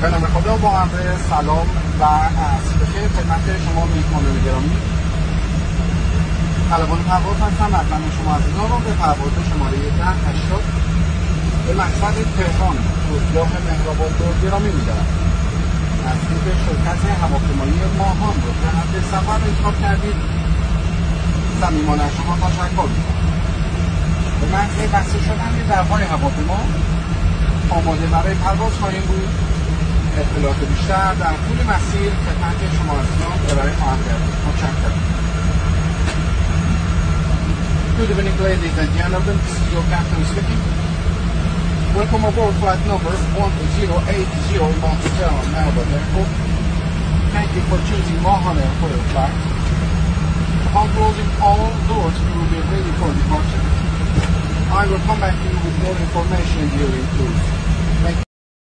به نام خدا با عرض سلام و عصر بخیر خدمت شما میهمانان گرامی. طلبان پرواز هستم. مقدم شما عزیزان رو به پرواز شماره 1080 به مقصد تهران فرودگاه مهرآباد رو گرامی می‌دارم. از اینکه شرکت هواپیمایی ماهان رو که حد سفر انتخاب کردید صمیمانه از شما تشکر می‌کنم. به محض بسته شدن درهای هواپیما آماده برای پرواز خواهیم بود. اطلاعات بیشتر در طول مسیر خدمت شما عزیزان ارائه خواهم کرد. متشکرم. Good evening, ladies and gentlemen. This is your captain speaking. Welcome aboard flight number 1080 Montreal Melbourne Airport. Thank you for choosing Mahan Air for your flight. Upon closing all doors, we will be ready for departure. I will come back to you with more information during cruise.